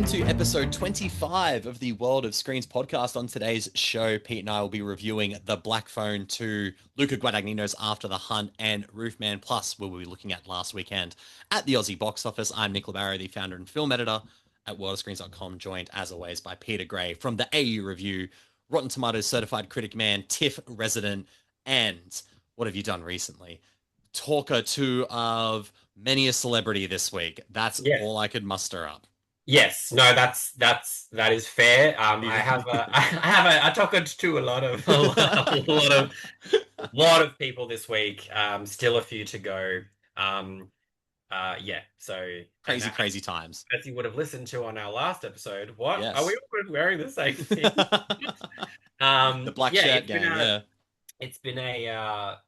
Welcome to episode 25 of the World of Screens podcast. On today's show, Pete and I will be reviewing The Black Phone 2, Luca Guadagnino's After the Hunt and Roofman. Plus, we'll be looking at last weekend at the Aussie box office. I'm Nick Labarro, the founder and film editor at worldofscreens.com, joined as always by Peter Gray from the AU Review, Rotten Tomatoes certified critic man, TIFF resident, and what have you done recently? Talker two of many a celebrity this week. That's Yeah. all I could muster up. Yes. No, that is fair. I have a I have a talking to a lot of a lot of people this week. Still a few to go. Yeah. So, and Crazy times. as you would have listened to on our last episode, what are we Yes. all wearing the same thing? The black Yeah. shirt gang, yeah. It's been a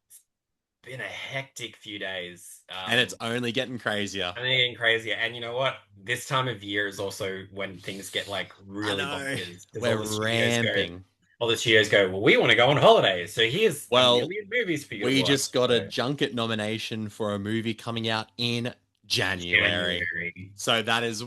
hectic few days. And it's only getting crazier. And they're getting crazier. And you know what? This time of year is also when things get like really I know. bonkers. We're ramping. All the studios go, well, we want to go on holidays. So here's a Well, million movies for you to we watch. just got a So, junket nomination for a movie coming out in January. January. So that's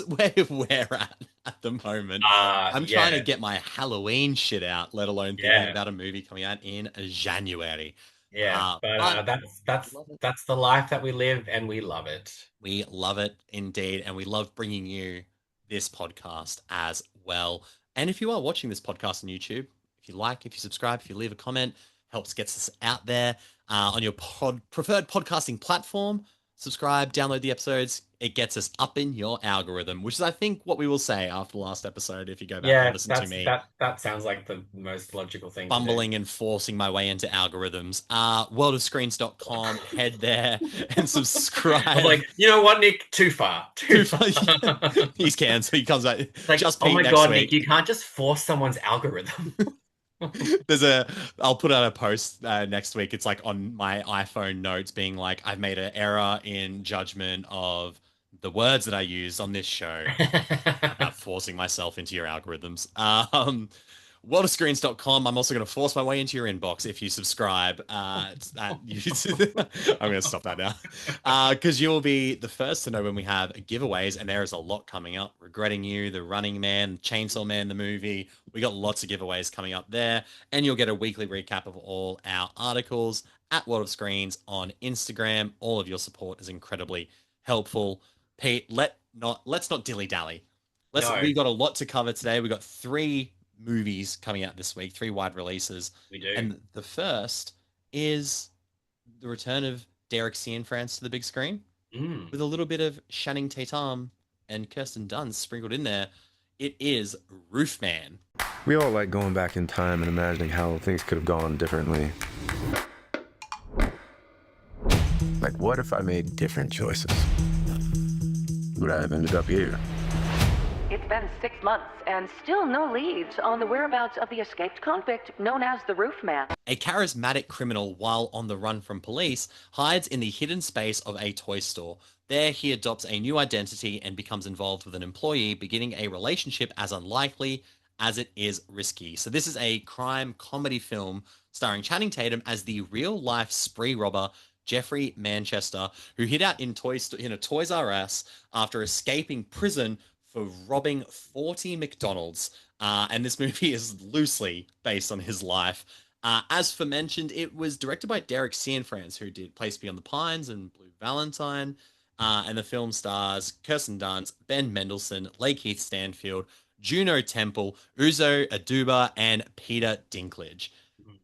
where we're at the moment. I'm Yeah, trying to get my Halloween shit out, let alone thinking yeah, about a movie coming out in January. yeah. But But love it. that's the life that we live, and we love it. We love it indeed, and we love bringing you this podcast as well. And if you are watching this podcast on YouTube, if you subscribe, if you leave a comment, helps gets us out there on your preferred podcasting platform. Subscribe, download the episodes. It gets us up in your algorithm, which is, I think, what we will say after the last episode. If you go back and Yeah, listen to me that sounds like the most logical thing to do. fumbling and forcing my way into algorithms, worldofscreens.com, head there and subscribe. I'm like, you know what, Nick? Too far. Too far. He's cancelled. He comes back. It's like, Just oh Pete my next God, week. Nick, you can't just force someone's algorithm. I'll put out a post next week. It's like on my iPhone notes being like, I've made an error in judgment of the words that I use on this show about forcing myself into your algorithms. Worldofscreens.com. I'm also going to force my way into your inbox if you subscribe. I'm going to stop that now because you'll be the first to know when we have giveaways, and there is a lot coming up. Regretting You, The Running Man, Chainsaw Man, the movie. We got lots of giveaways coming up there, and you'll get a weekly recap of all our articles at World of Screens on Instagram. All of your support is incredibly helpful. Pete, let's not dilly dally. No, We got a lot to cover today. We got three movies coming out this week, three wide releases. we do. And the first is the return of Derek Cianfrance to the big screen with a little bit of Channing Tatum and Kirsten Dunst sprinkled in there. It is Roofman. We all like going back in time and imagining how things could have gone differently. Like, what if I made different choices? Would I have ended up here? It's been 6 months and still no leads on the whereabouts of the escaped convict known as the Roofman. A charismatic criminal, while on the run from police, hides in the hidden space of a toy store. There, he adopts a new identity and becomes involved with an employee, beginning a relationship as unlikely as it is risky. So this is a crime comedy film starring Channing Tatum as the real-life spree robber Jeffrey Manchester, who hid out in a Toys R Us after escaping prison for robbing 40 McDonald's. And this movie is loosely based on his life. As for mentioned, it was directed by Derek Cianfrance, who did Place Beyond the Pines and Blue Valentine. And the film stars Kirsten Dunst, Ben Mendelsohn, Lakeith Stanfield, Juno Temple, Uzo Aduba, and Peter Dinklage.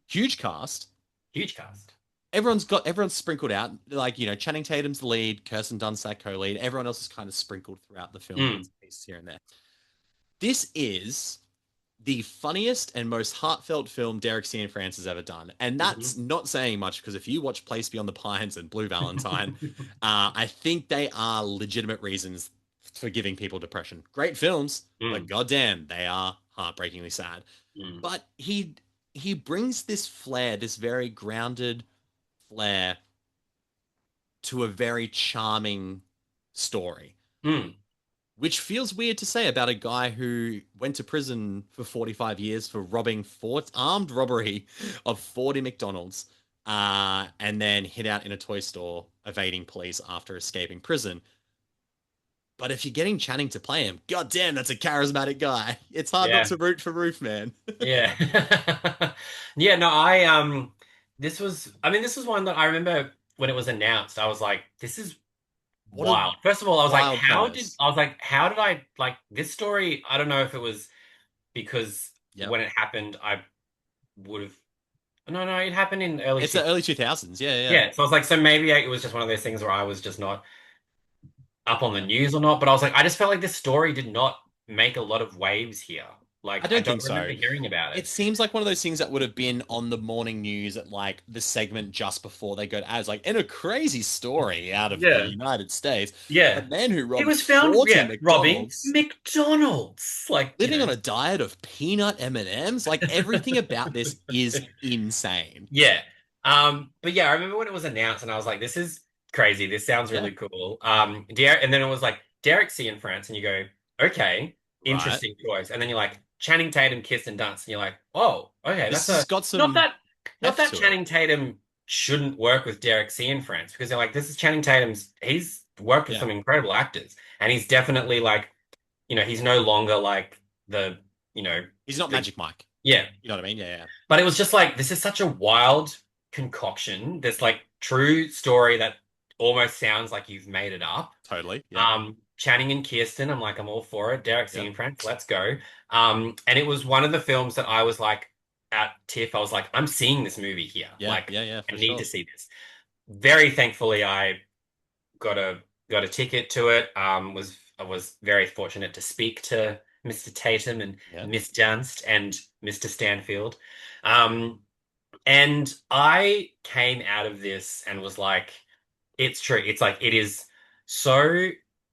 Huge cast. Huge cast. Everyone's sprinkled out. Like, Channing Tatum's the lead, Kirsten Dunst that co-lead. Everyone else is kind of sprinkled throughout the film, pieces here and there. This is the funniest and most heartfelt film Derek Cianfrance has ever done. And that's not saying much, because if you watch Place Beyond the Pines and Blue Valentine, I think they are legitimate reasons for giving people depression. Great films, but goddamn, they are heartbreakingly sad. But he brings this flair, this very grounded flair, to a very charming story. Which feels weird to say about a guy who went to prison for 45 years for robbing armed robbery of 40 McDonald's, and then hid out in a toy store evading police after escaping prison. But if you're getting Channing to play him, god damn, that's a charismatic guy. It's hard not Yeah. to root for Roofman. Yeah. Yeah, no, this was one that I remember when it was announced. I was like, this is What a wild. First of all, wild premise. how did I like this story? I don't know if it was because Yep. when it happened, I would have. No, it happened in early It's the 60s. early 2000s. Yeah, yeah. Yeah, so I was like, so maybe it was just one of those things where I was just not up on the news or not. But I was like, I just felt like this story did not make a lot of waves here. I Like, I don't don't think remember so. hearing about It it. seems like one of those things that would have been on the morning news at like the segment just before they go to ads. Like, in a crazy story out of the Yeah. United States, a Yeah. man who He robbed was found, 40 yeah, robbing McDonald's, McDonald's. Like, living on a diet of peanut M&Ms. Like, everything about this is insane. yeah. But yeah, I remember when it was announced and I was like, this is crazy. This sounds Yeah. really cool. And then it was like Derek C in France, and you go, okay, Right. interesting choice. And then you're like, Channing Tatum, Kirsten Dunst, and you're like, oh, okay, This that's has a got not some that not heft that to it. Channing Tatum shouldn't work with Derek C in France, because they're like, this is Channing Tatum's, he's worked with Yeah. some incredible actors, and he's definitely like, he's no longer like the, He's not the Magic Mike. yeah. You know what I mean? Yeah, yeah. But it was just like, this is such a wild concoction. This like true story that almost sounds like you've made it up. Totally. Yeah. Channing and Kirsten, I'm like, I'm all for it. Derek Yeah. Cianfrance, let's go. And it was one of the films that I was like at TIFF, I was like, I'm seeing this movie here. Yeah. Like, Yeah. Yeah. I For need sure. to see this. Very thankfully, I got a ticket to it. I was very fortunate to speak to Mr. Tatum and Yeah. Miss Dunst and Mr. Stanfield. Um, and I came out of this and was like, it's true. It's like, it is so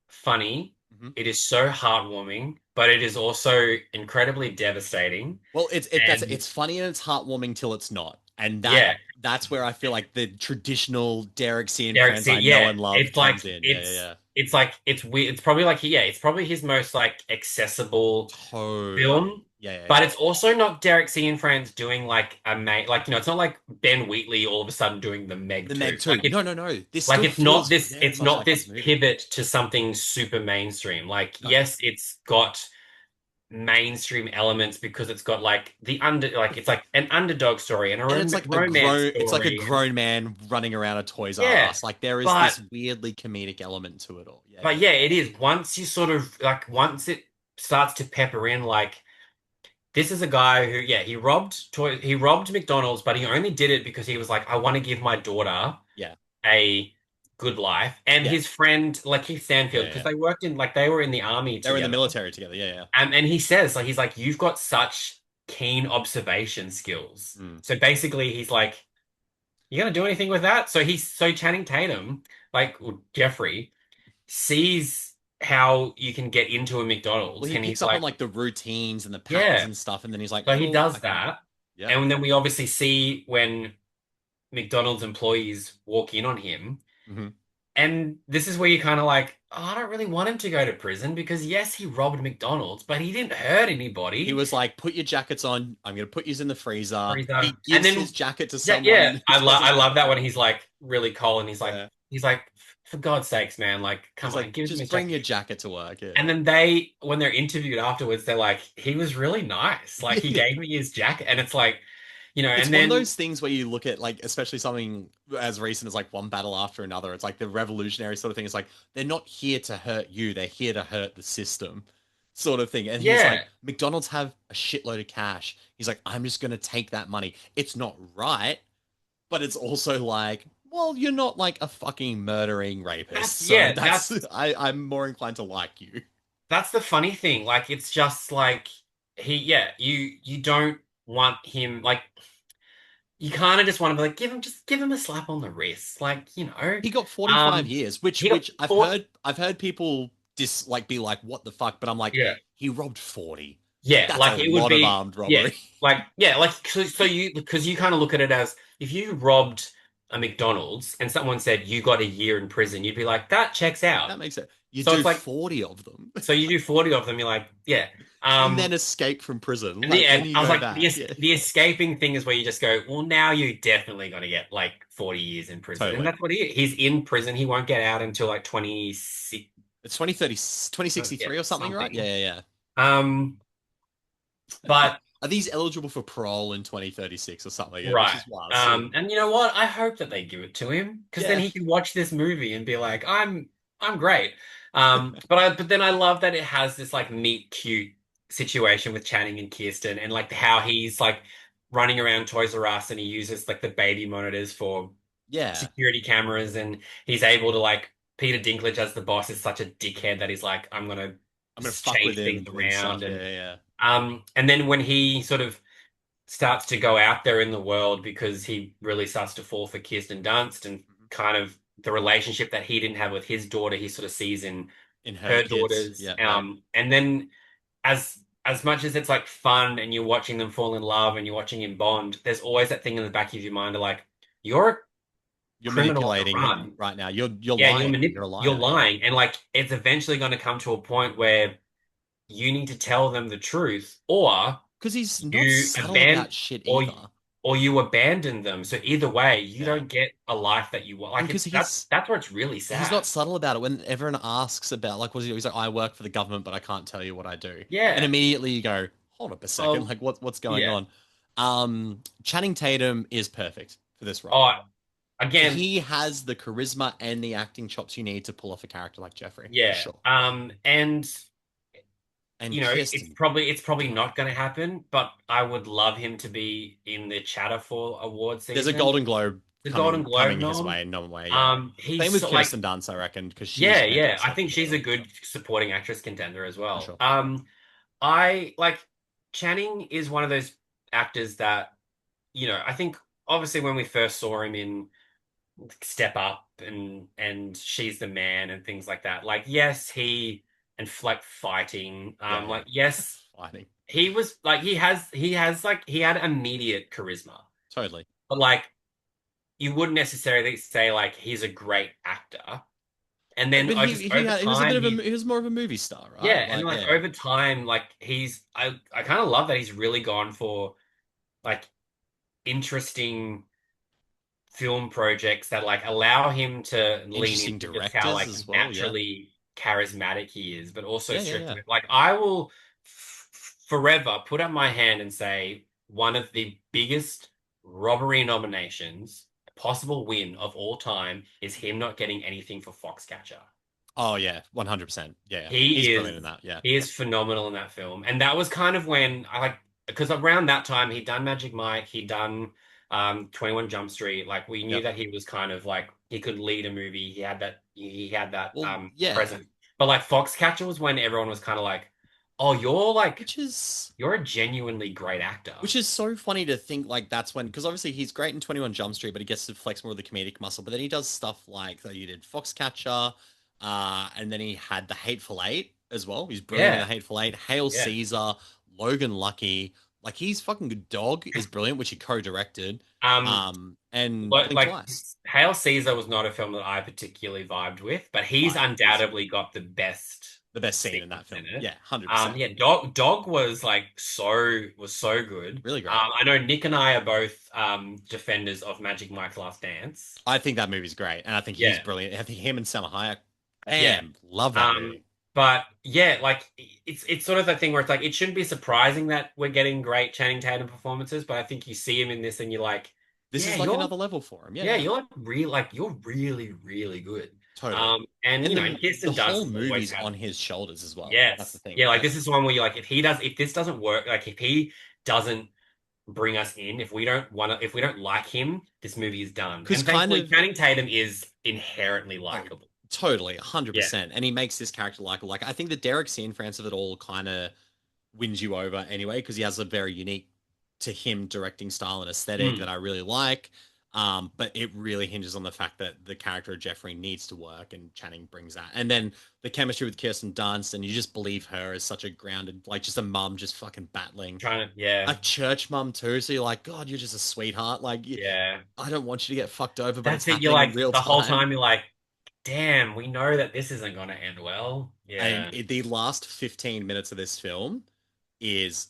funny. Mhm. It is so heartwarming, but it is also incredibly devastating. Well, And it's funny and it's heartwarming till it's not, and yeah, that's where I feel like the traditional Derek C and Derek friends C, I know yeah, and love it's like comes in. Yeah, yeah, it's like it's weird. It's probably like, yeah, it's probably his most like accessible yeah. Totally. film, Yeah, yeah, but yeah. it's also not Derek C and Friends doing like a Meg, like, it's not like Ben Wheatley all of a sudden doing the Meg The 2. Meg too. No, no, no. This Like still feels very it's much not like his this movie. pivot to something super mainstream. Like, No. yes, it's got mainstream elements because it's got like it's like an underdog story and a And it's like romance it's like a story. grown man running around a Toys R Yeah, Us. Like there is but this weirdly comedic element to it all. Yeah, but yeah. yeah, it is. Once you sort of like, once it starts to pepper in, like, this is a guy who, yeah, he robbed McDonald's, but he only did it because he was like, I want to give my daughter Yeah. a good life. And Yeah. his friend, like Keith Yeah, Stanfield, yeah, because yeah. they were in the army They were in the together. military together. Yeah, yeah. And he says, like, he's like, you've got such keen observation skills. Mm. So basically, he's like, you gonna do anything with that? So Channing Tatum, like, or Jeffrey, sees how you can get into a Well, McDonald's, he and he's picks up on like, like the routines and the patterns yeah. and stuff, and then he's like, So he oh, does I can. that. Yeah. And then we obviously see when McDonald's employees walk in on him. Hmm. And this is where you're kind of like, oh, I don't really want him to go to prison, because yes, he robbed McDonald's, but he didn't hurt He anybody. was like, put your jackets on. I'm going to put you in the freezer. Freezer. He And gives his then, jacket to yeah, yeah, someone who I doesn't love have that when one. he's like really cold, and Yeah. he's like, for God's sakes, man, like, come He's on, like, give him just his bring jacket. your jacket to work. Yeah. And then when they're interviewed afterwards, they're like, he was really nice. Like, he Yeah. gave me his jacket, and it's like, It's and one of then those things where you look at like, especially something as recent as like One Battle After Another. It's like the revolutionary sort of thing. It's like they're not here to hurt you; they're here to hurt the system, sort of thing. And he's like, yeah, McDonald's have a shitload of cash. He's like, I'm just gonna take that money. It's not right, but it's also like, well, you're not like a fucking murdering rapist, so that's that's I'm more inclined to like you. that's the funny thing. Like, it's just like, you don't want him, like, you kind of just want to be like, give him a slap on the wrist, like, He got 45 um, years, which he got four, I've heard people be like, what the fuck? But I'm like, yeah, he robbed 40. yeah, That's a like, it would lot of be, armed yeah, robbery. like, so you, because you kind of look at it as, if you robbed a McDonald's and someone said you got a year in prison, you'd be like, that checks out. That makes it. You So do it's like, 40 of them so you do 40 of them, you're like, yeah. and then escape from prison. And the Like, then end, you I was go like, back. Yeah, the escaping thing is where you just go, well, now you're definitely going to get like 40 years in prison. And totally. that's what he is. He's in prison. He won't get out until like 26, It's 2030, 2063 Yeah, or something, right? something. Yeah. Um, but Are these eligible for parole in 2036 or something? Yeah, which right. is wild. So, And you know what? I hope that they give it to him because then yeah. he can watch this movie and be like, I'm great. But then I love that it has this like meet cute situation with Channing and Kirsten and like how he's like running around Toys R Us and he uses like the baby monitors for Yeah. security cameras and he's able to like Peter Dinklage as the boss is such a dickhead that he's like, I'm gonna I'm gonna fuck with change him things and doing around stuff. Yeah. and then when he sort of starts to go out there in the world because he really starts to fall for Kirsten Dunst and Mhm. kind of the relationship that he didn't have with his daughter, he sort of sees in In her her kids. daughters. Yeah. And then as much as it's like fun and you're watching them fall in love and you're watching him bond, there's always that thing in the back of your mind of like, you're a You're criminal on the manipulating him run. right now. You're Yeah, lying. You're a you're liar. Yeah. lying. And like it's eventually going to come to a point where you need to tell them the truth or Because he's not you subtle abandon about shit or either. or you abandon them. So either way, you Yeah. don't get a life that you want. And Like because it's he's that's where it's really he's not sad. subtle about it. When everyone asks about like what does he do, he's like, I work for the government, but I can't tell you what I do. And Yeah. immediately you go, hold up a second, Oh, like what's going yeah. on? Channing Tatum is perfect for this role. Oh, again, He has the charisma and the acting chops you need to pull off a character like Jeffrey, for yeah. sure. And And you know, Kirsten, it's probably not going to happen, but I would love him to be in the Chatterfall award there's a season, Golden Globe the Golden coming Globe his nom. way, no way, yeah. He's Same with so, like, Kirsten Dunst, I reckon, because she's yeah. I fantastic think as she's a well. So, good supporting actress contender as for well. sure. I like Channing is one of those actors that, you know, I think obviously when we first saw him in Step Up and She's the Man and things like that, like yes, he and like fighting, Yeah. like yes, Fighting. he was like he has like he had immediate charisma, Totally. but like you wouldn't necessarily say like he's a great actor. And then But I just over he was a bit time of a he he was more of a movie star, right? yeah, and Like, like yeah. over time, like I kind of love that he's really gone for like interesting film projects that like allow him to lean Interesting into just how directors like as well, yeah. naturally charismatic he is, but also strict Yeah. with like I will forever put up my hand and say one of the biggest robbery nominations, possible win of all time is him not getting anything for Foxcatcher. Oh yeah, 100%. Yeah. He's He brilliant in is that. Yeah. he is phenomenal in that film. And that was kind of when I like because around that time he'd done Magic Mike, he'd done 21 Jump Street. Like we knew Yep. that he was kind of like he could lead a movie. He had that Well, yeah. presence. But like Foxcatcher was when everyone was kind of like, "Oh, you're like Which is you're a genuinely great actor." so funny to think like that's when because obviously he's great in 21 Jump Street, but he gets to flex more of the comedic muscle. But then he does stuff like that he did Foxcatcher, and then he had the Hateful Eight as well. He's brilliant in the Yeah. Hateful Eight, Hail Yeah. Caesar, Logan Lucky. Like he's fucking good. Dog is brilliant, which he co-directed. Um And But Blink like Twice, Hail Caesar was not a film that I particularly vibed with, but he's but he's undoubtedly got the best the best scene in that sequence in film. it. Yeah, 100%. Yeah, Dog was like so good. Really great. I know Nick and I are both defenders of Magic Mike's Last Dance. I think that movie's great, and I think he's Yeah, brilliant. I think him and Selma Hayek, yeah. bam, love that Um, movie. but yeah, like it's sort of the thing where it's like it shouldn't be surprising that we're getting great Channing Tatum performances, but I think you see him in this and you're like, This yeah, is like another level for him. yeah, Yeah, you're really, really good. totally. And And you know, and the Kirsten Dunst whole has always movie's had on his shoulders as well. That's the yes. thing, Yeah, like right? this is one where you're like, if this doesn't work, like if he doesn't bring us in, if we don't like him, this movie is done. Because And kind thankfully, of, Channing Tatum is inherently oh, likable. totally, Yeah. 100%. And he makes this character likable. Like, I think the Derek Cianfrance of it all kind of wins you over anyway, because he has a very unique to him directing style and aesthetic that Mm. I really like. But it really hinges on the fact that the character of Jeffrey needs to work, and Channing brings that. And then the chemistry with Kirsten Dunst, and you just believe her as such a grounded, like just a mum, just fucking battling Trying to, a yeah, church mum too. So you're like, God, you're just a sweetheart. Like, yeah. I don't want you to get fucked over, but it's That's it. You're happening in like real the whole time. time you're like, damn, we know that this isn't going to end well. And Yeah, the last 15 minutes of this film is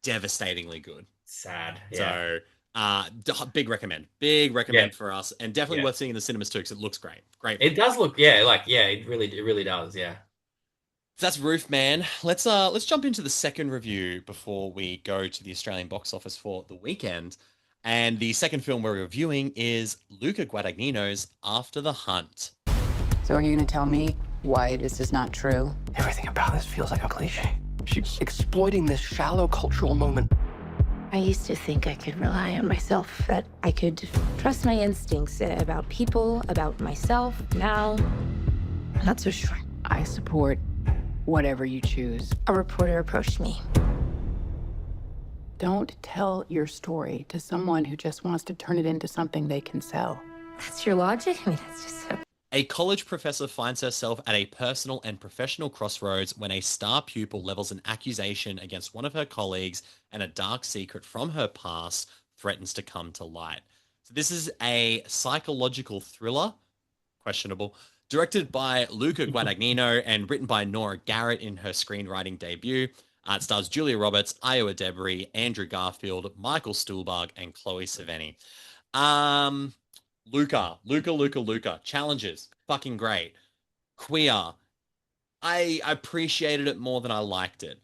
devastatingly good. sad. Yeah. So big Yeah, recommend for us, and definitely yeah. worth seeing in the cinemas too because it looks great. Great It film. does look, yeah, like yeah, it really does, yeah. So that's Roof Man. Let's jump into the second review before we go to the Australian box office for the weekend. And the second film we're reviewing is Luca Guadagnino's After the Hunt. So are you going to tell me why this is not true? Everything about this feels like a cliche. She's exploiting this shallow cultural moment. I used to think I could rely on myself, that I could trust my instincts about people, about myself. Now, I'm not so sure. I support whatever you choose. A reporter approached me. Don't tell your story to someone who just wants to turn it into something they can sell. That's your logic? I mean, that's just so... A college professor finds herself at a personal and professional crossroads when a star pupil levels an accusation against one of her colleagues and a dark secret from her past threatens to come to light. So this is a psychological thriller, questionable, directed by Luca Guadagnino and written by Nora Garrett in her screenwriting debut. It stars Julia Roberts, Iowa Debris, Andrew Garfield, Michael Stuhlbarg, and Chloe Sevigny. Um, Luca. Challenges, fucking great. Queer. I appreciated it more than I liked it.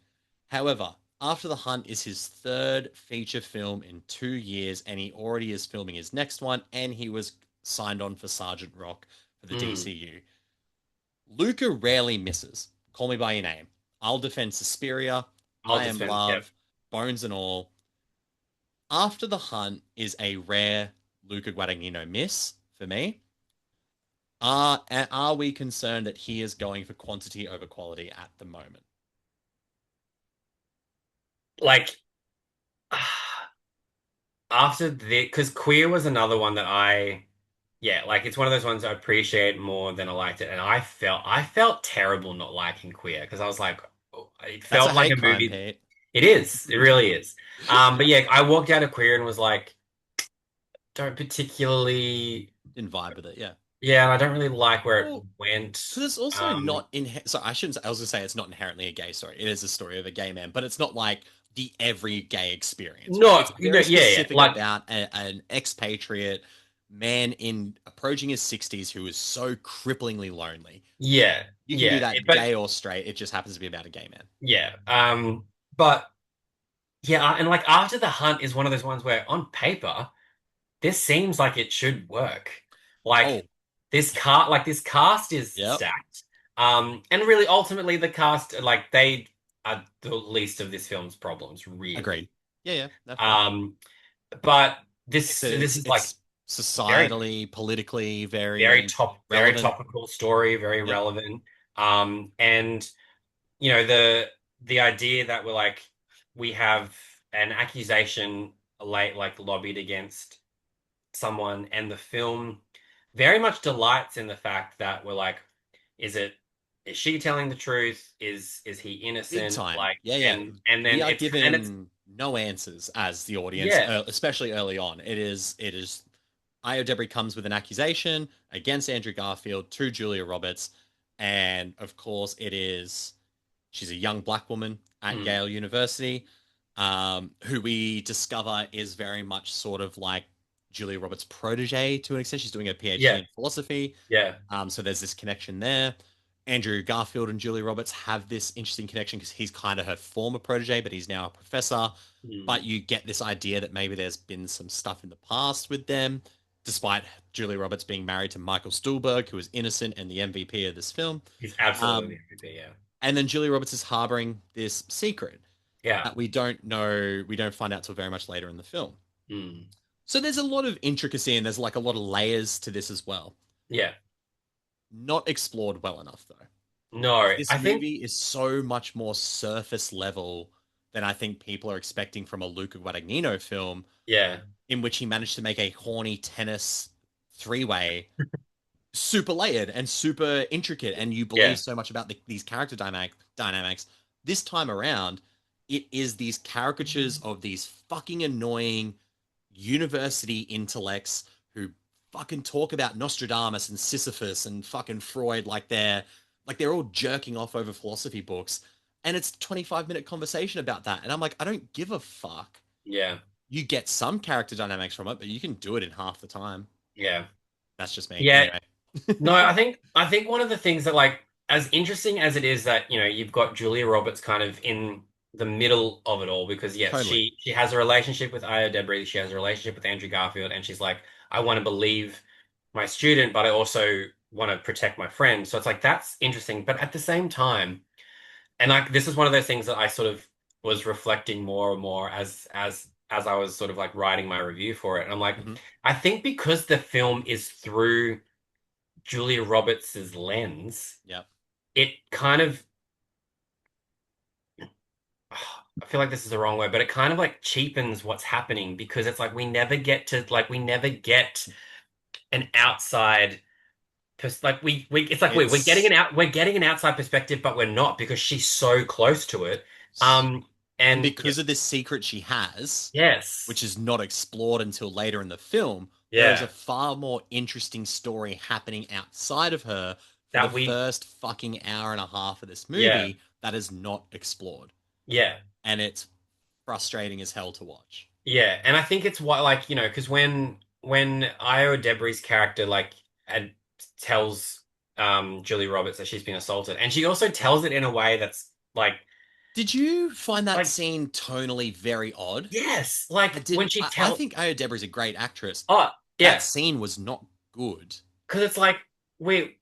However, After the Hunt is his third feature film in 2 years, and he already is filming his next one, and he was signed on for Sergeant Rock for the Mm. DCU. Luca rarely misses. Call Me by Your Name. I'll Defend Suspiria. I'll I Am defend, yeah. Love. Bones and All. After the Hunt is a rare Luca Guadagnino miss for me. Are we concerned that he is going for quantity over quality at the moment? Like after the, because Queer was another one that yeah, like it's one of those ones I appreciate more than I liked it, and I felt terrible not liking Queer because I was like, oh, it That's a felt like a hate crime, movie. Pete. It is, it really is. But yeah, I walked out of Queer and was like, don't particularly, Didn't vibe with it, yeah. yeah, I don't really like where it Well, went. because it's also not in. Sorry, I shouldn't. I was gonna say it's not inherently a gay story. It is a story of a gay man, but it's not like the every gay experience, right? It's No, very yeah, specific like about an expatriate man in approaching his 60s who is so cripplingly lonely. yeah, You can do yeah, that but gay or straight. It just happens to be about a gay man. yeah, but yeah, and like After the Hunt is one of those ones where on paper this seems like it should work. Oh, Like this cast is yep. stacked. And really ultimately the cast, like, they are the least of this film's problems, Agreed. really. Yeah, no, fair. Um, but It's this it's is like it's very societally, politically very very very relevant. topical story, very Yep. relevant. And the idea that we have an accusation like lobbied against someone, and the film very much delights in the fact that we're like, is it is she telling the truth? Is he Big innocent? time. Like, Yeah. and We then are it's given no answers as the audience, yeah. especially early on. It is Io Debris comes with an accusation against Andrew Garfield to Julia Roberts, and of course she's a young black woman at Mm, Yale University, who we discover is very much sort of like Julia Roberts' protege to an extent. She's doing a PhD yeah, in philosophy. yeah. So there's this connection there. Andrew Garfield and Julia Roberts have this interesting connection because he's kind of her former protege, but he's now a professor. But Mm. you get this idea that maybe there's been some stuff in the past with them, despite Julia Roberts being married to Michael Stuhlbarg, who is innocent and the MVP of this film. He's absolutely the Um, MVP, yeah. and then Julia Roberts is harboring this secret Yeah. that we don't know, we don't find out till very much later in the film. Mm. So there's a lot of intricacy and there's like a lot of layers to this as well. Yeah. Not explored well enough though. No, This I think movie is so much more surface level than I think people are expecting from a Luca Guadagnino film, yeah. in which he managed to make a horny tennis three-way super layered and super intricate, and you believe Yeah. so much about these character dynamics. This time around, it is these caricatures of these fucking annoying university intellects who fucking talk about Nostradamus and Sisyphus and fucking Freud like they're all jerking off over philosophy books, and it's 25-minute conversation about that, and I'm like, I don't give a fuck. Yeah. you get some character dynamics from it, but you can do it in half the time. Yeah. That's just me. Yeah. Anyway. No, I think one of the things that, like, as interesting as it is that, you've got Julia Roberts kind of in the middle of it all, because yes, Totally. she has a relationship with Io Debris, she has a relationship with Andrew Garfield, and she's like, I want to believe my student, but I also want to protect my friend. So it's like that's interesting. But at the same time, and like this is one of those things that I sort of was reflecting more and more as I was sort of like writing my review for it. And I'm like, Hmm. I think because the film is through Julia Roberts's lens, Yep. it kind of, I feel like this is the wrong word, but it kind of like cheapens what's happening, because it's like we never get an outside like we it's like It's we're getting an outside perspective, but we're not, because she's so close to it. Um and and yeah, because of this secret she has, yes. which is not explored until later in the film, there is a Yeah. far more interesting story happening outside of her for the That we first fucking hour and a half of this Yeah. movie that is not explored. Yeah. And it's frustrating as hell to watch. Yeah. And I think it's what, like, because when Io Debris' character like tells Julie Roberts that she's been assaulted, and she also tells it in a way that's Did you find that like scene tonally very odd? yes, I like when didn't. she I tell think Aya Deborah's a great actress. oh That yeah, scene was not good. because it's like we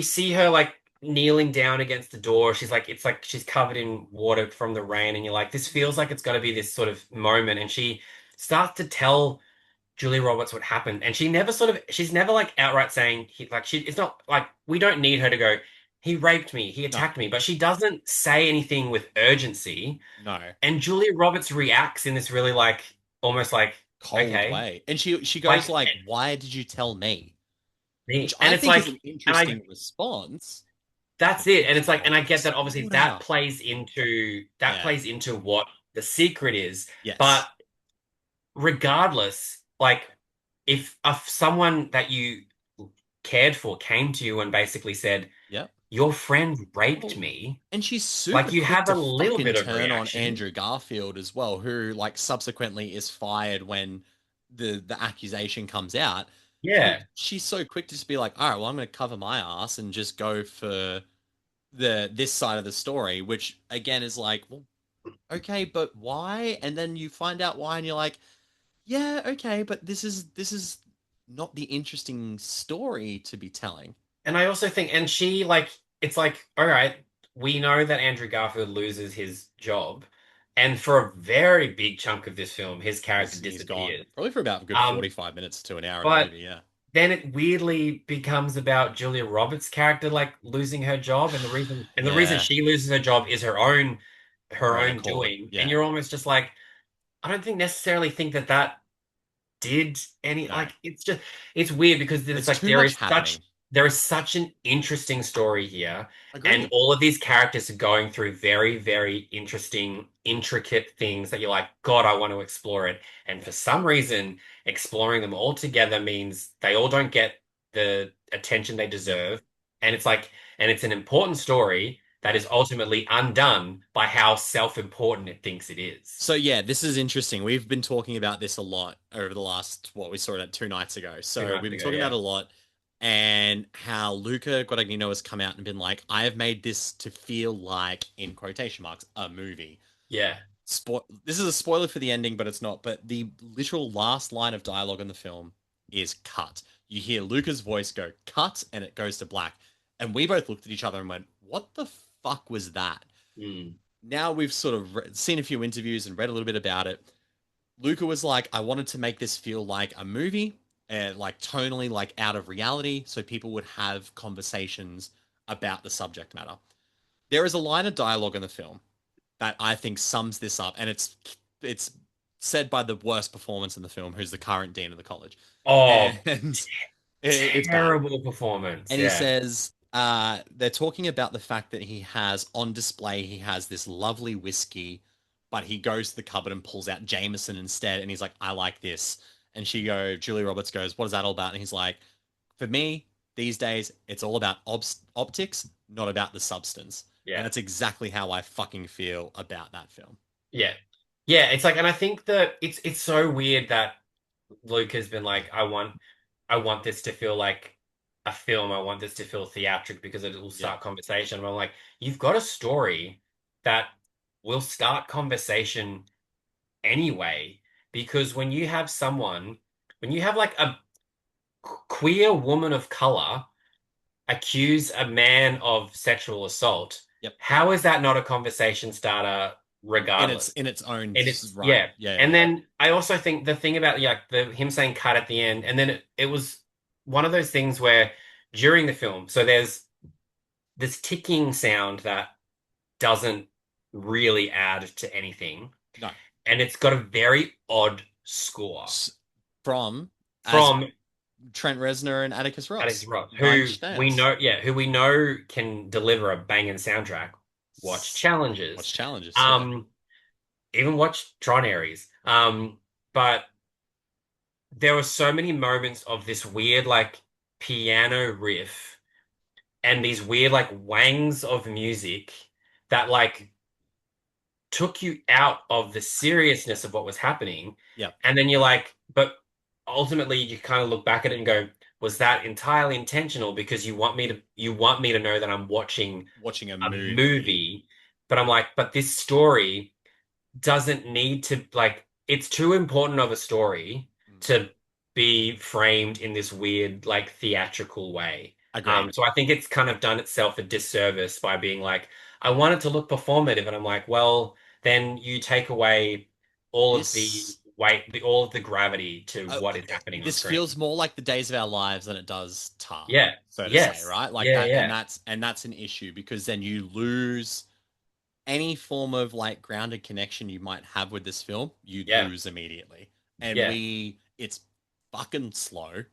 see her like kneeling down against the door. She's like, it's like she's covered in water from the rain, and you're like, this feels like it's got to be this sort of moment. And she starts to tell Julie Roberts what happened, and she's never like outright saying it's not like we don't need her to go, he raped me, he No, attacked me, but she doesn't say anything with urgency. no, And Julia Roberts reacts in this really like almost like cold okay, way. And she goes like like, "Why did you tell me?" Which me, and I it's think is like, an and I interesting response. That's But it. And fucking it's like, hell, and I get it's that obviously pulled out. that Yeah. plays into what the secret is. But Yes. regardless, like if someone that you cared for came to you and basically said, Yep. your friend raped Well, me, and she's super like you quick have a to little fucking bit of turn on reaction. Andrew Garfield as well, who like subsequently is fired when the accusation comes out. And Yeah. she's so quick to just be like, all right, well, I'm gonna cover my ass and just go for this side of the story, which again is like, well, okay, but why? And then you find out why, and you're like, yeah, okay, but this is not the interesting story to be telling. And I also think, and she like, it's like, all right, we know that Andrew Garfield loses his job. And for a very big chunk of this film, his character He's gone disappears. probably for about a good Um, 45 minutes to an hour in the but movie. Yeah. then it weirdly becomes about Julia Roberts' character like losing her job, and the reason Yeah. she loses her job is her Her own own accord. doing, and Yeah. you're almost just like, I don't necessarily think that did any No. like it's weird, because there's It's like too much happening. there is such an interesting story here, and Agreed. all of these characters are going through very, very interesting, intricate things that you're like, God, I want to explore it. And for some reason, exploring them all together means they all don't get the attention they Yep. deserve. And it's like, and it's an important story that is ultimately undone by how self-important it thinks it is. So yeah, this is interesting. We've been talking about this a lot over the last what we saw it 2 nights ago. Two So nights we've been ago, talking about yeah. it a lot, and how Luca Guadagnino has come out and been like, I have made this to feel like, in quotation marks, a movie. Yeah. This is a spoiler for the ending, but it's not. But the literal last line of dialogue in the film is cut. You hear Luca's voice go cut, and it goes to black. And we both looked at each other and went, "What the fuck was that?" Mm. Now we've sort of seen a few interviews and read a little bit about it. Luca was like, I wanted to make this feel like a movie, and like tonally like out of reality, so people would have conversations about the subject matter. There is a line of dialogue in the film that I think sums this up, and it's said by the worst performance in the film, who's the current dean of the college, Oh, and it's bad. terrible performance. And he Yeah. says, they're talking about the fact that he has on display, he has this lovely whiskey, but he goes to the cupboard and pulls out Jameson instead. And he's like, I like this. And Julia Roberts goes, what is that all about? And he's like, for me, these days, it's all about optics, not about the substance. And Yeah. that's exactly how I fucking feel about that film. Yeah. Yeah, it's like, and I think that it's so weird that Luke has been like, I want this to feel like a film. I want this to feel theatric because it will Yeah. start conversation. But I'm like, you've got a story that will start conversation anyway. Because when you have like a queer woman of color accuse a man of sexual assault, Yep. how is that not a conversation starter regardless? In its own And it's right. yeah. Yeah, yeah, And yeah. then I also think the thing about like the him saying cut at the end, and then it was one of those things where during the film, so there's this ticking sound that doesn't really add to anything, No. and it's got a very odd score S- From as from Trent Reznor and Atticus Alex Ross, Ross, Nine who Inch we Nails. know, yeah, who we know can deliver a banging soundtrack. Watch What's Challenges. challenges? Yeah. Um, even watch Tron Ares. But there were so many moments of this weird like piano riff and these weird like wangs of music that like took you out of the seriousness of what was happening. Yeah. And then you're like, but ultimately you kind of look back at it and go, was that entirely intentional? Because you want me to know that I'm watching Watching a a movie. movie. But I'm like, but this story doesn't need to like it's too important of a story Mm. to be framed in this weird like theatrical way. Agreed. So I think it's kind of done itself a disservice by being like, I want it to look performative, and I'm like, well, then you take away all of the This weight, all of the gravity to uh, what is happening on this screen. feels more like the Days of Our Lives than it does Tar, Yeah. so to say, Yes. right? Like Yeah, that, yeah. and that's an issue because then you lose any form of like grounded connection you might have with this film. You Yeah. lose immediately, and Yeah. it's fucking slow,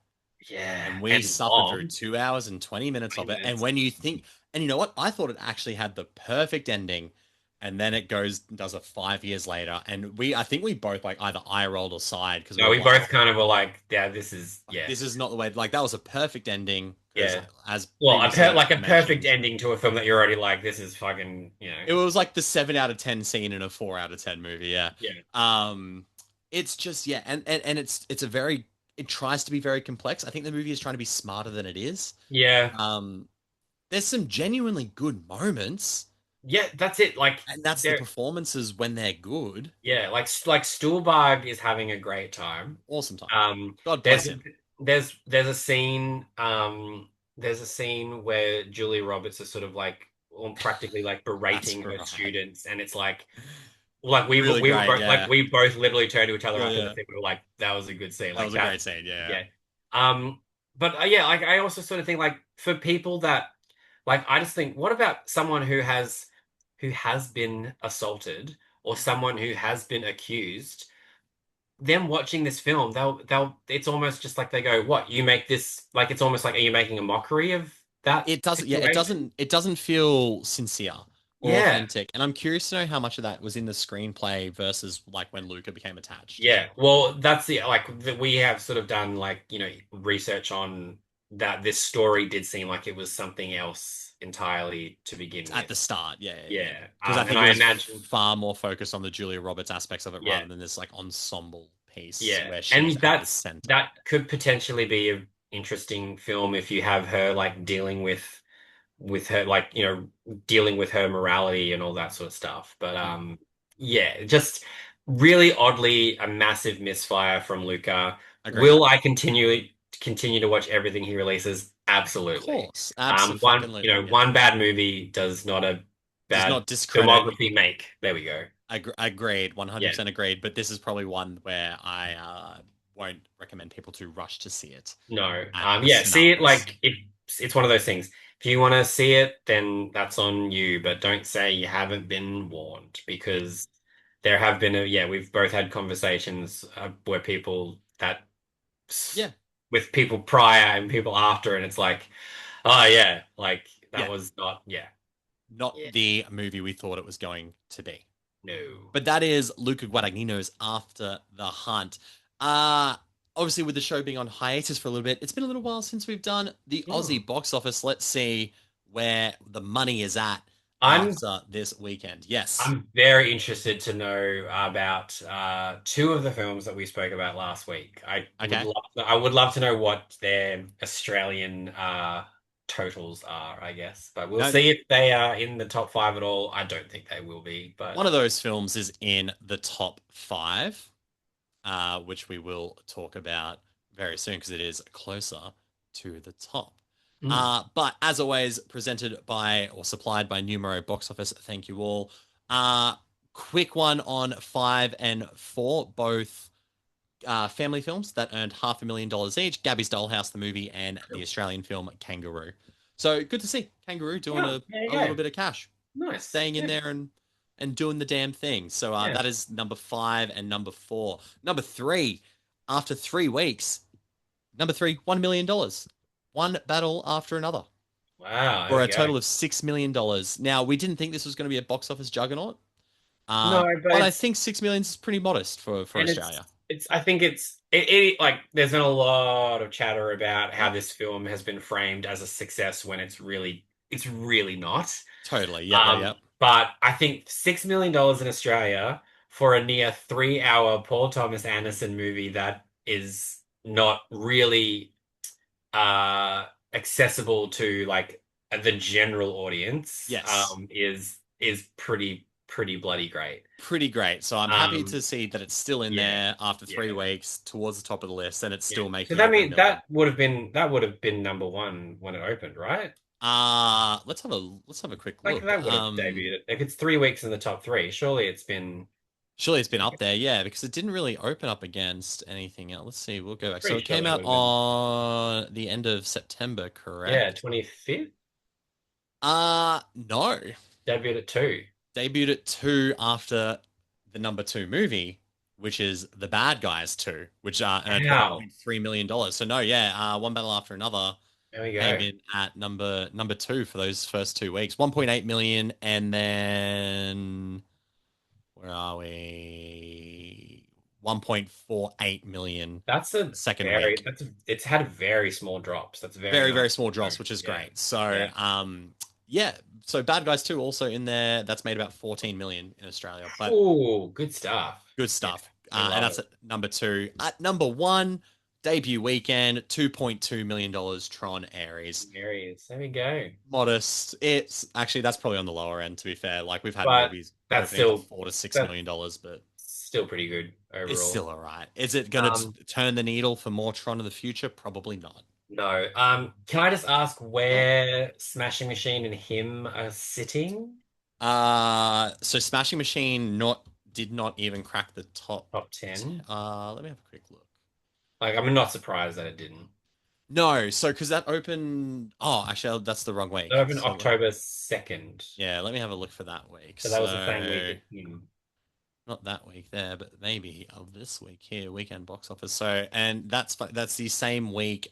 Yeah. and we And suffered through long. 2 hours and 20 minutes 20 of it. And minutes. when you think, and you know what, I thought it actually had the perfect ending, and then it goes does it 5 years later, and I think we both like either eye rolled or sighed because we No, were we like, both kind of were like, yeah, this is like, yeah. this is not the way. Like that was a perfect ending because, Yeah. as Well, previously like a perfect mentioned, ending to a film that you're already like, this is fucking, it was like the 7 out of 10 scene in a 4 out of 10 movie. Yeah. yeah, Um, it's just yeah, and it's a very it tries to be very complex. I think the movie is trying to be smarter than it is. yeah, Um, there's some genuinely good moments, yeah. That's it. Like and that's the there, performances when they're good. yeah, like Stuhlbarg is having a great time. Awesome time. Um, God bless there's him. there's a scene where Julia Roberts is sort of like practically like That's berating her right. students, and it's like Really we were great. both like Yeah. we both literally turned to each other Yeah. after the Yeah. thing. We were like, that was a good scene. That Like was a that, great scene. Yeah. yeah. But yeah, like I also sort of think like for people that like I just think, what about someone who has been assaulted or someone who has been accused? Them watching this film, they'll it's almost just like they go, "What, you make this like it's almost like are you making a mockery of that It doesn't. Yeah. situation?" It doesn't feel sincere or Yeah. authentic. And I'm curious to know how much of that was in the screenplay versus like when Luca became attached as Yeah, well. well, that's the like we have sort of done like research on that. This story did seem like it was something else entirely to begin At with. the start, yeah, yeah, yeah. Yeah, Because I and think it I was imagine, far more focused on the Julia Roberts aspects of it yeah, rather than this like ensemble piece yeah, where she was and at the center. that could potentially be an interesting film if you have her like dealing with her like dealing with her morality and all that sort of stuff. But Mm, yeah, just really oddly a massive misfire from Luca. agreed. Will I continue to watch everything he releases? Of Absolutely. course, One yeah. one bad movie does not a Does bad not discredit. filmography make. There we go. Agreed, Yeah. 100% agreed. But this is probably one where I won't recommend people to rush to see it No. at the Yeah, see it start. like it's one of those things. If you want to see it, then that's on you, but don't say you haven't been warned Yeah, because there have been yeah, we've both had conversations where yeah, with people prior and people after, and it's like, oh yeah, like that yeah. was not, yeah, Not yeah, the movie we thought it was going to be. no. But that is Luca Guadagnino's After the Hunt. Uh Obviously with the show being on hiatus for a little bit, it's been a little while since we've done the Hmm. Aussie box office. Let's see where the money is at. I'm after this weekend. Yes. I'm very interested to know about two of the films that we spoke about last week. Okay. I would love to know what their Australian totals are, I guess. But we'll No, see if they are in the top five at all. I don't think they will be, one but of those films is in the top five, which we will talk about very soon because it is closer to the top. Mm. But as always, presented by or supplied by Numero Box Office. Thank you all. Uh, Quick one on 5 and 4, both family films that earned $500,000 each. Gabby's Dollhouse, the movie, and the Australian film Kangaroo. So good to see Kangaroo doing Yeah, there you a little go. bit of cash, Nice. staying in Yeah. there and doing the damn thing. So Yeah. that is number 5 and number 4. Number 3, after 3 weeks, number 3, $1 million. One battle after another Wow, there for we a go. total of $6 million. Now, we didn't think this was going to be a box office juggernaut, No, but but I think $6 million is pretty modest for and Australia. it's I think it like there's been a lot of chatter about how this film has been framed as a success when it's really not. Totally. Yep, yep, yep. But I think $6 million in Australia for a near 3 hour Paul Thomas Anderson movie that is not really accessible to like the general audience Yes. is pretty bloody great. Pretty great. So I'm happy Um to see that it's still in yeah, there after yeah. 3 weeks towards the top of the list, and it's Yeah. still So making that over a means million. that would have been number one when it opened, right? Let's have a quick Like look. that would have debuted. If it's 3 weeks in the top three, surely it's been. Surely it's been up there, yeah, because it didn't really open up against anything else. Let's see, we'll go back. So Pretty it sure came that out would have been. on the end of September, Yeah, correct? 25th. No. Debuted at two. Debuted at 2 after the number 2 movie, which is The Bad Guys 2, which earned Wow. $1.3 million. So no, yeah, one battle after another There we came go. in at number 2 for those first 2 weeks. 1.8 million, and then where are we? 1.48 million That's a second very week. it's had very small drops. That's very Very, nice. very small drops, which is Yeah. great. So, Yeah. yeah. So Bad Guys 2 also in there. That's made about 14 million in Australia, but Oh, good stuff. good Yeah, stuff. we And love that's it. at number 2. At number 1, debut weekend, $2.2 million, Tron Ares. Areas. There we go. Modest. It's actually, that's probably on the lower end, to be fair. Like, we've had But movies that's opening for still $4 to $6 million, but still pretty good it's overall. still all right. Is it going to Um, turn the needle for more Tron in the future? Probably not. no. Can I just ask Yeah. where Smashing Machine and him are sitting? So Smashing Machine did not even crack the top. Top 10? Let me have a quick look. Like, I'm not surprised that it didn't. No, so because that opened. Oh, actually, that's the wrong It week. opened So October 2nd. yeah, let me have a look for that week. So that was the same So week as him. not that week there, but maybe this week here, weekend box office. So and that's the same week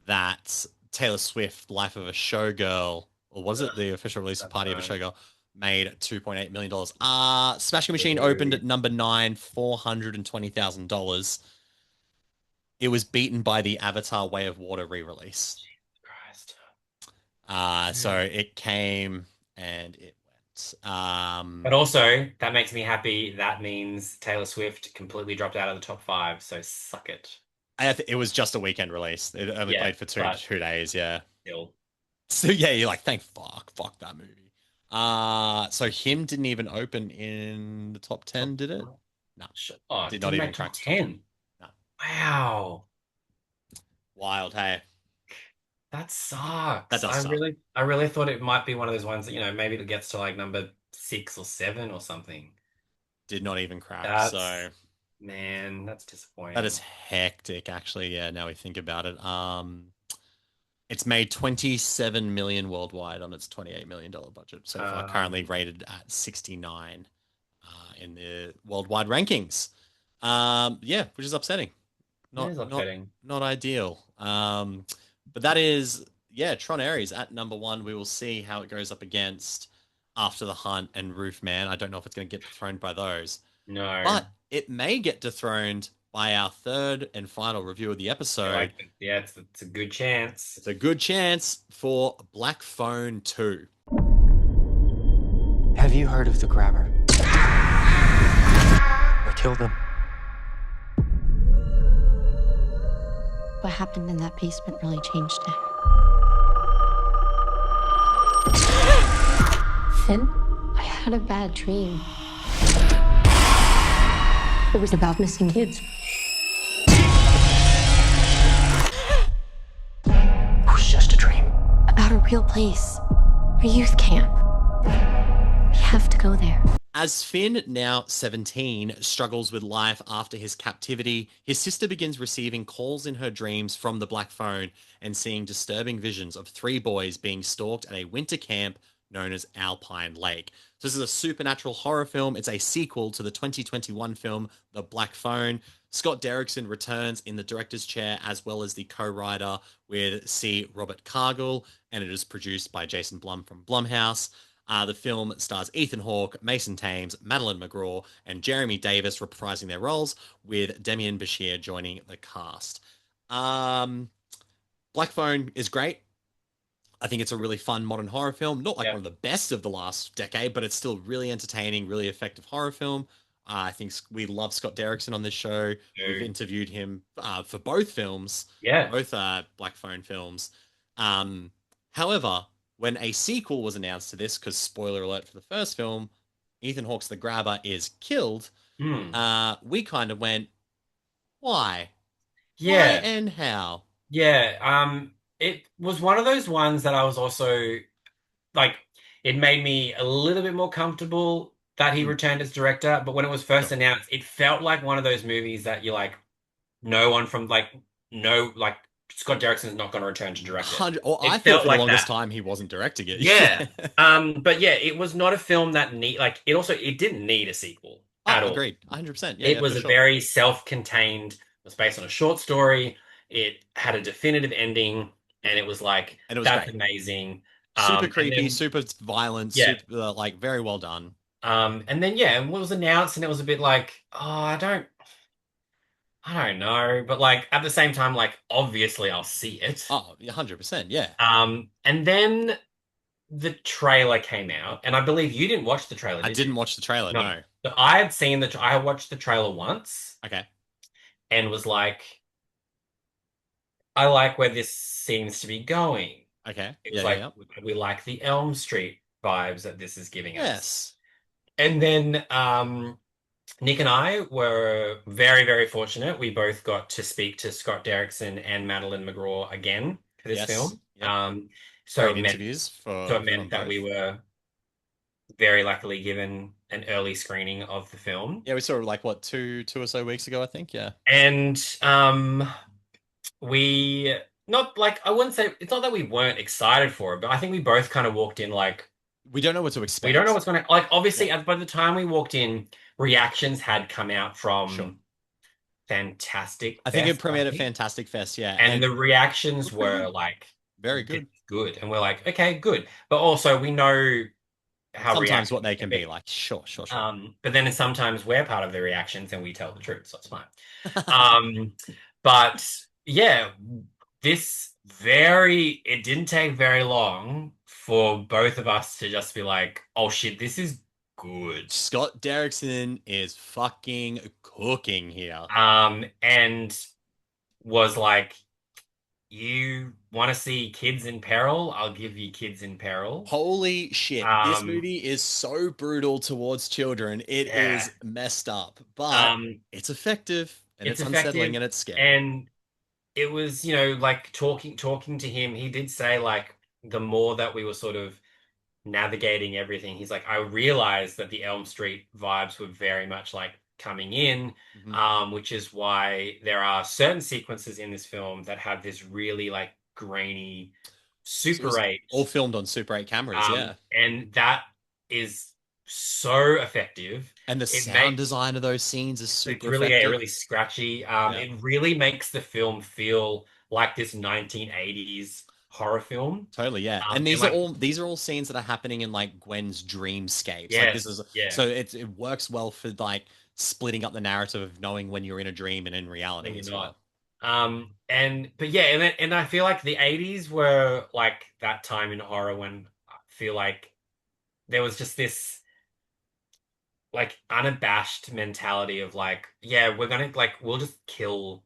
that Taylor Swift, Life of a Showgirl, or was it the official release of That's Party of a right. Showgirl, made $2.8 million. Smashing Machine opened Ooh. at number 9, $420,000. It was beaten by the Avatar Way of Water re-release. Christ. So it came and it went. But also, that makes me happy. That means Taylor Swift completely dropped out of the top five, so suck it. It was just a weekend release. It only Yeah, played for but 2 days. Yeah. still. So yeah, you're like, fuck that movie. So him didn't even open in the top 10, did it? No, Oh, did it not didn't even make crack top the top 10. No. Wow. Wild, hey. That sucks. That does suck. I really thought it might be one of those ones that, maybe it gets to like number 6 or 7 or something. Did not even crack. That's, So man, that's disappointing. that is hectic, actually. Yeah, now we think about it. It's made 27 million worldwide on its $28 million budget so far, currently rated at 69 in the worldwide rankings. Yeah, which is upsetting. It is upsetting. Not ideal. But that is, yeah, Tron Ares at number 1. We will see how it goes up against After the Hunt and Roofman. I don't know if it's going to get dethroned by those. No. But it may get dethroned by our third and final review of the episode. Like, yeah, it's a good chance. It's a good chance for Black Phone 2. Have you heard of the grabber? Or killed him? What happened in that basement really changed it. Finn, I had a bad dream. It was about missing kids. It was just a dream. About a real place. A youth camp. We have to go there. As Finn, now 17, struggles with life after his captivity, his sister begins receiving calls in her dreams from the Black Phone and seeing disturbing visions of 3 boys being stalked at a winter camp known as Alpine Lake. So this is a supernatural horror film. It's a sequel to the 2021 film The Black Phone. Scott Derrickson returns in the director's chair as well as the co-writer with C. Robert Cargill, and it is produced by Jason Blum from Blumhouse. The film stars Ethan Hawke, Mason Thames, Madeline McGraw, and Jeremy Davis reprising their roles, with Demian Bashir joining the cast. Black Phone is great. I think it's a really fun modern horror film. Not like one of the best of the last decade, but it's still really entertaining, really effective horror film. I think we love Scott Derrickson on this show. We've interviewed him for both films. Yeah. Both Black Phone films. However, when a sequel was announced to this, because spoiler alert for the first film, Ethan Hawke's The Grabber is killed, we kind of went, why? Yeah. Why and how? Yeah. It was one of those ones that I was also, like, it made me a little bit more comfortable that he returned as director, but when it was first announced, it felt like one of those movies that you're like, Scott Derrickson's not going to return to direct it. I thought for the longest time he wasn't directing it. Yeah. But yeah, it was not a film that it didn't need a sequel at all. Agreed. 100%. It was a very self-contained, it was based on a short story. It had a definitive ending, and it was like, that's great. Amazing. Super creepy, super violent, super, very well done. And then, it was announced, and it was a bit like, I don't know, but at the same time, obviously I'll see it. Oh, 100%, yeah. And then the trailer came out, and I believe you didn't watch the trailer. I didn't watch the trailer, no. So I had seen I watched the trailer once. Okay. And was like, I like where this seems to be going. Okay. It's we like the Elm Street vibes that this is giving us. Yes. And then Nick and I were very, very fortunate. We both got to speak to Scott Derrickson and Madeline McGraw again for this film. Yep. So it meant that we were very luckily given an early screening of the film. Yeah, we saw it two or so weeks ago, I think. Yeah. And we I wouldn't say, it's not that we weren't excited for it, but I think we both kind of walked in we don't know what to expect. We don't know what's going to obviously by the time we walked in, reactions had come out from Fantastic Fest. I think it premiered at Fantastic Fest, yeah. And the reactions were very good. Good. And we're like, okay, good. But also we know how sometimes what they can be like. Sure. But then sometimes we're part of the reactions and we tell the truth, so it's fine. But yeah, it didn't take very long for both of us to just be like, oh shit, this is good. Scott Derrickson is fucking cooking here. And was like, you want to see kids in peril? I'll give you Kids in Peril. Holy shit. This movie is so brutal towards children. It is messed up, but it's effective, and it's unsettling, and it's scary. And it was, talking to him, he did say, the more that we were sort of navigating everything, he's like, I realized that the Elm Street vibes were very much coming in, which is why there are certain sequences in this film that have this really grainy Super 8. All filmed on Super 8 cameras, and that is so effective. And the sound design of those scenes is super really effective. Really scratchy. It really makes the film feel like this 1980s horror film. Totally, yeah. And these are all scenes that are happening in Gwen's dreamscapes. Yeah, so it works well for splitting up the narrative of knowing when you're in a dream and in when reality you're as not. well. And but yeah, and I feel like the 80s were like that time in horror when I feel like there was just this like unabashed mentality of like, yeah, we're gonna like we'll just kill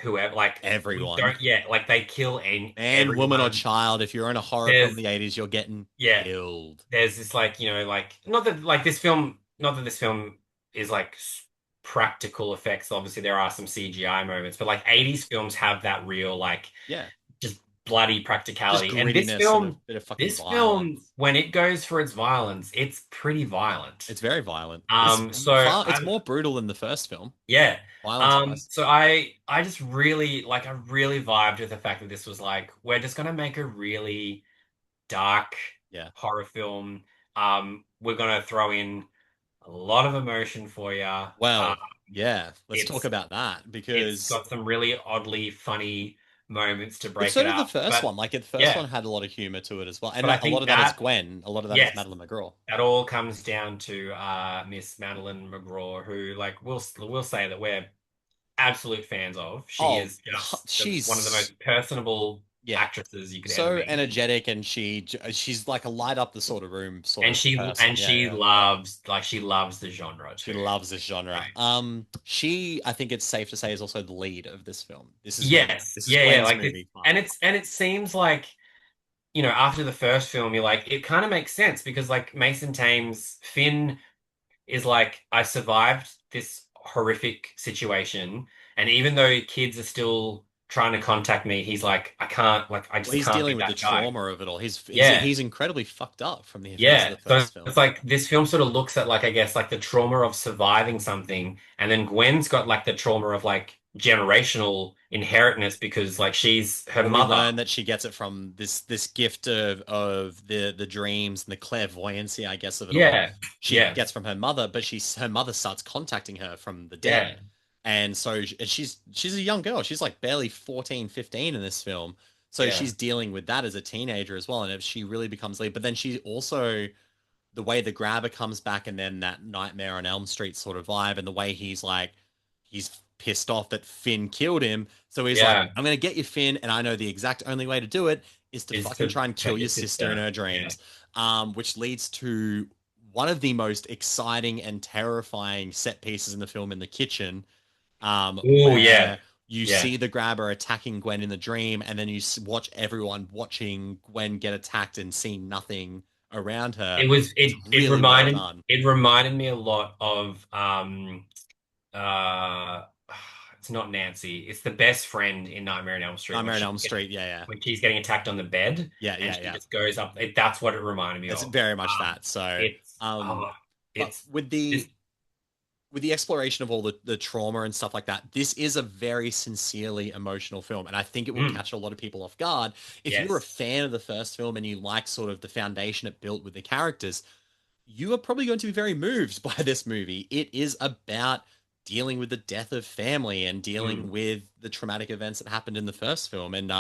whoever. Like we Everyone, don't, yeah, like they kill man, woman, or everyone. child, if you're in a horror film in There's the 80s, you're getting yeah, killed. there's this like like not that like this film, not that this film is like practical effects. Obviously, there are some CGI moments, but like Yeah. 80s films have that real like Yeah. just bloody Just practicality. And grittiness and a bit of fucking this film, violence. when it goes for its violence, it's pretty violent. It's very violent. So It's I more brutal than the first film, yeah. violence wise. So I just really like I really vibed with the fact that this was like we're just gonna make a really dark Yeah. horror film. We're gonna throw in a lot of emotion for you. Well, yeah. Let's talk It's about that it's because got some really oddly funny moments to but break so it did the up. first But one. Like the first yeah, one had a lot of humor to it as well, and but I a lot think of that is that Gwen. A lot of that is yes, Madeline McGraw. that all comes down to Miss Madeline McGraw, who like we'll say that we're absolute fans of. She Oh, is just one of the she's most personable yeah, actresses you could ever so meet. energetic, and she's like a light up the sort of room sort And of person. Yeah, she yeah. loves like she loves the genre She too. loves this genre. Right. She, I think it's safe to say, is also the lead of this film. Yes. This is Yeah, yeah. Gwen's Like this, movie, and finally. it seems like, after the first film, you're like, it kind of makes sense because like Mason Thames, Finn is like, I survived this horrific situation, and even though kids are still trying to contact me, he's like, I can't, like, I Well, just he's can't be dealing with the that guy. trauma of it all. Yeah. He's incredibly fucked up from the events of Yeah. the So first it's film. like this film sort of looks at like I guess like the trauma of surviving something, and then Gwen's got like the trauma of like generational inheritance because like she's her Well, we mother. learn that she gets it from this gift of the dreams and the clairvoyancy, I guess, of it all. Yeah. She Yeah. gets from her mother, but her mother starts contacting her from the dead. Yeah. And so and she's a young girl. She's like barely 14, 15 in this film. So Yeah. she's dealing with that as a teenager as well. And she really becomes lead. But then she also the way the grabber comes back and then that Nightmare on Elm Street sort of vibe and the way he's pissed off that Finn killed him. So he's like, Yeah. I'm gonna get you, Finn, and I know the exact only way to do it is to Is fucking to try and kill take your your sister in sister. her Yeah. dreams. Which leads to one of the most exciting and terrifying set pieces in the film in the kitchen, Oh yeah. where you Yeah. see the grabber attacking Gwen in the dream, and then you watch everyone watching Gwen get attacked and see nothing around her. It's really well done. It reminded me a lot of uh it's not Nancy. It's the best friend in Nightmare on Elm Street Nightmare on Elm Street, yeah, yeah, when she's getting attacked on the bed yeah, and yeah, she yeah. just goes up. That's what it reminded me It's of. very much that. So, It's um, but it's with this the exploration of all the trauma and stuff like that, this is a very sincerely emotional film, and I think it will mm, catch a lot of people off guard. If you were a yes. fan of the first film and you like sort of the foundation it built with the characters, you are probably going to be very moved by this movie. It is about dealing with the death of family and dealing Mm, with the traumatic events that happened in the first film. And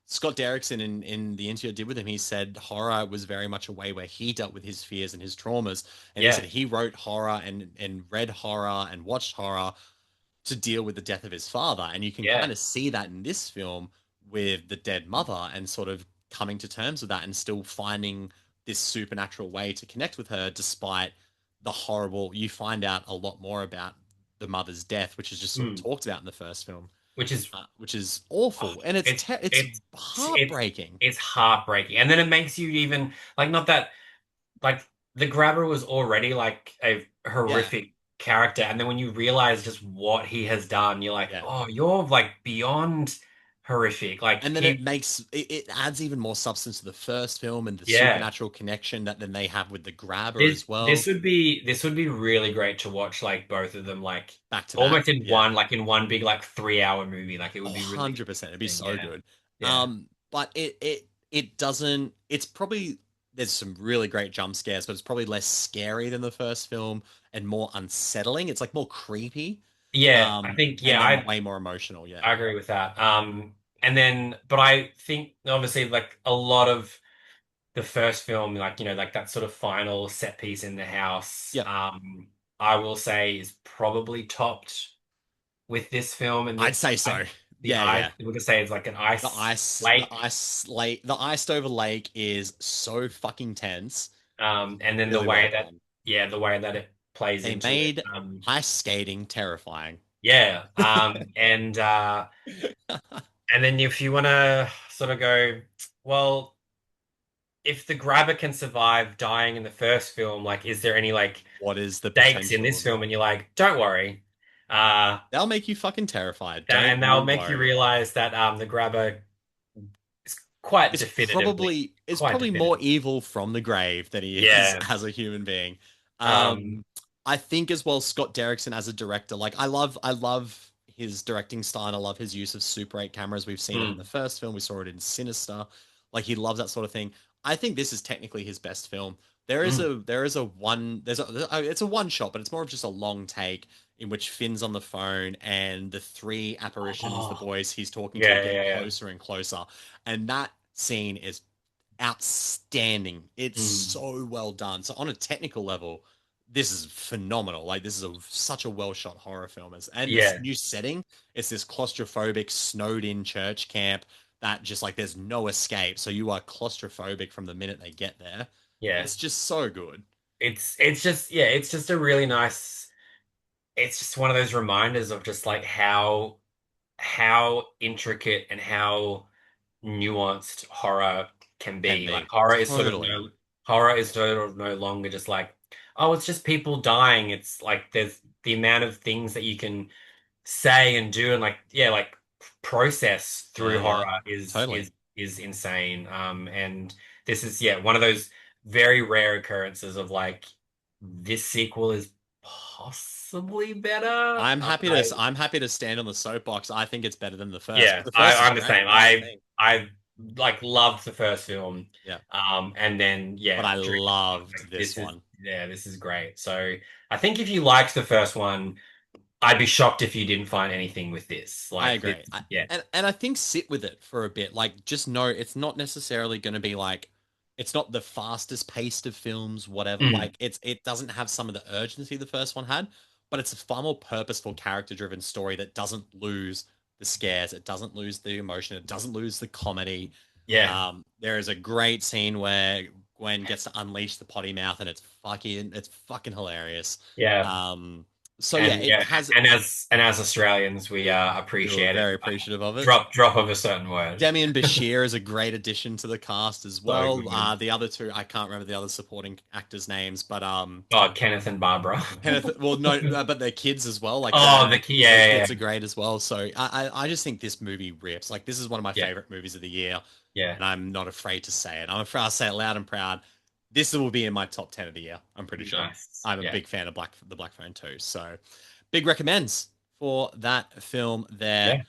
Scott Derrickson in the interview I did with him, he said horror was very much a way where he dealt with his fears and his traumas. And he yeah. said he wrote horror and read horror and watched horror to deal with the death of his father. And you can Yeah. kind of see that in this film with the dead mother and sort of coming to terms with that and still finding this supernatural way to connect with her despite the horrible. You find out a lot more about the mother's death, which is just sort of Mm, talked about in the first film, which is which is awful. And it's it's it's it's heartbreaking. it's heartbreaking. And then it makes you even like not that like the grabber was already like a Yeah. horrific character, and then when you realize just what he has done, you're like, Yeah. oh, you're like beyond horrific. Like And then it adds even more substance to the first film and the yeah. supernatural connection that then they have with the grabber as This well, would be really great to watch like both of them like back to back. almost in Yeah. one like in one big like 3 hour movie. Like it Oh, would be really 100%. It'd be interesting. so Yeah. good. Yeah. But it doesn't. It's probably there's some really great jump scares, but it's probably less scary than the first film and more unsettling. It's like more creepy. Yeah, I think And yeah, then way more emotional. Yeah. I agree with that. And then, but I think obviously like a lot of the first film, like like that sort of final set piece in the house, Yep. I will say is probably topped with this film and I'd this say so. the Yeah, ice. yeah. We'll just say it's like an The ice ice, the lake. ice lake, the iced over lake is so fucking tense. And then the Really well way that done. yeah, the way that it plays They into it. made ice skating terrifying. Yeah. And then if you want to sort of go, well, if the grabber can survive dying in the first film, like, is there any like What is the stakes in potential this of it? film? And you're like, don't worry. Uh, They'll make you fucking terrified. and Don't they'll you make you worry. realize that the grabber is It's quite probably more definitively. evil from the grave than he is Yeah. as a human being. Um, I think as well Scott Derrickson as a director, like I love his directing style and I love his use of Super 8 cameras. We've seen it in the mm, first film, we saw it in Sinister. Like he loves that sort of thing. I think this is technically his best film. mm. There is a one there's a it's a one shot, but it's more of just a long take in which Finn's on the phone and the three apparitions, the Oh, boys he's talking to, are yeah, getting yeah, yeah. closer and closer. And that scene is outstanding. It's Mm, so well done. So on a technical level, this is phenomenal. Like this is such a well shot horror film. And this yeah, new setting, it's this claustrophobic, snowed in church camp that just like there's no escape. So you are claustrophobic from the minute they get there. yeah. It's just so good. It's just yeah, it's just a really nice. It's just one of those reminders of just like how intricate and how nuanced horror can Can be. Like be totally. horror is sort of no longer just like, oh, it's just people dying. It's like there's the amount of things that you can say and do and like yeah, like process through Yeah, yeah. horror Totally. is insane. And this is yeah, one of those very rare occurrences of like this sequel is possibly better. I'm happy to stand on the soapbox. I think it's better than the first, Yeah, but the first is I'm the great. same. That's the thing. I like loved the first film. Yeah. And then But yeah, I during loved this this is one. yeah, this is great. So I think if you liked the first one, I'd be shocked if you didn't find anything with this. I Like this, agree. yeah. And I think sit with it for a bit. Like just know it's not necessarily going to be like it's not the fastest paced of films, whatever. Mm, Like it doesn't have some of the urgency the first one had, but it's a far more purposeful, character driven story that doesn't lose the scares, it doesn't lose the emotion, it doesn't lose the comedy. yeah. There is a great scene where Gwen gets to unleash the potty mouth, and it's fucking hilarious. Yeah. Um, so yeah, And it yeah, has. and as Australians, we We were appreciate it. very appreciative of it. Drop of a certain word. Demian Bashir is a great addition to the cast as So well. good. The other two, I can't remember the other supporting actors' names, but Oh, Kenneth and Barbara. Kenneth, well, no, but their kids as well. Like Oh, their yeah, kids are great as well. So I just think this movie rips. Like this is one of my yeah, favorite movies of the year, yeah. and I'm not afraid to say it. I'm afraid I'll say it loud and proud. This will be in my top 10 of the year. I'm pretty sure. Nice. I'm a Yeah, big fan of the Black Phone too. So big recommends for that film there. yeah.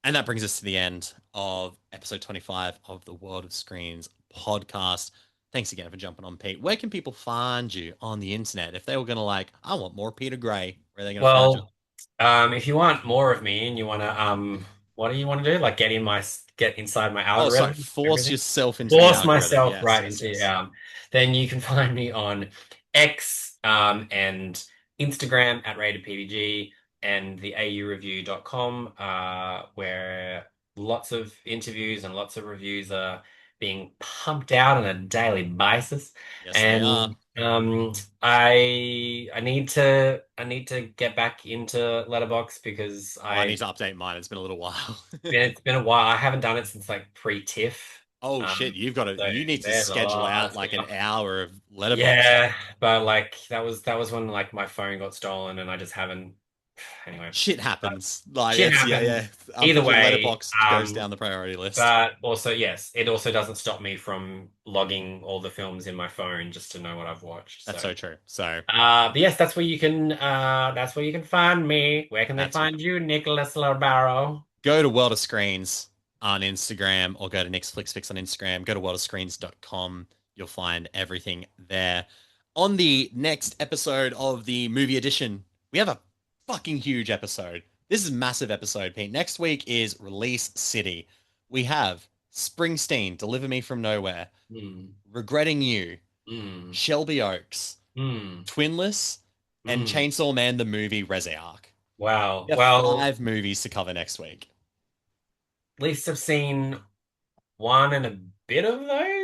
And that brings us to the end of episode 25 of the World of Screens podcast. Thanks again for jumping on, Pete. Where can people find you on the internet? If they were going to like, I want more Peter Gray, where are they going to find you? Well, if you want more of me and you want to, what do you want to do? Like get inside my Oh, sorry. algorithm, Force everything. yourself into the Force algorithm. myself Yes, right yes, into, yes. then you can find me on X, and Instagram at RatedPBG and the aureview.com, where lots of interviews and lots of reviews are being pumped out on a daily basis. Yes, they are. And I need to get back into Letterbox because Oh, I need to update mine. It's been a little while. it's been a while. I haven't done it since like pre-TIFF. Oh shit, So you need to there's a schedule lot of out like an stuff. hour of letterbox time. Yeah, but like that was when like my phone got stolen and I just haven't anyway. Shit But happens. Like shit it's yeah, yeah. happens. Either Unfortunately, way, letterbox goes down the priority list. but also yes, it also doesn't stop me from logging all the films in my phone just to know what I've watched. That's So so true. So but yes, that's where you can find me. Where can they that's right. find you, Nicholas Larbaro? Go to World of Screens on Instagram or go to Nixflixfix on Instagram. Go to worldofscreens.com. You'll find everything there. On the next episode of the movie edition, we have a fucking huge episode. This is a massive episode, Pete. Next week is Release City. We have Springsteen, Deliver Me From Nowhere, Mm, Regretting You, mm, Shelby Oaks, mm. Twinless, and Mm. Chainsaw Man the movie Resi Arc. Wow. We have Well, 5 movies to cover next week. at least I've seen one and a bit of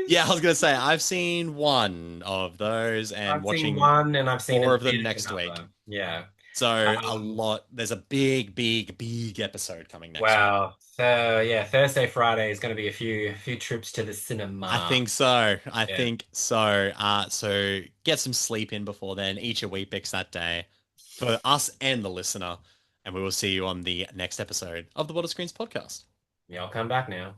Yeah, I was those. gonna say I've seen one of those and I've seen watching one and I've seen a 4 of them bit of next week. another. Yeah. So a Um, lot. There's a big, big, big episode coming next week. wow. So yeah, Thursday, Friday is going to be a few trips to the I cinema. think so. I Yeah. think so. So get some sleep in before then. Eat your Weet-Bix that day for us and the listener. And we will see you on the next episode of the Water Screens podcast. Yeah, I'll come back now.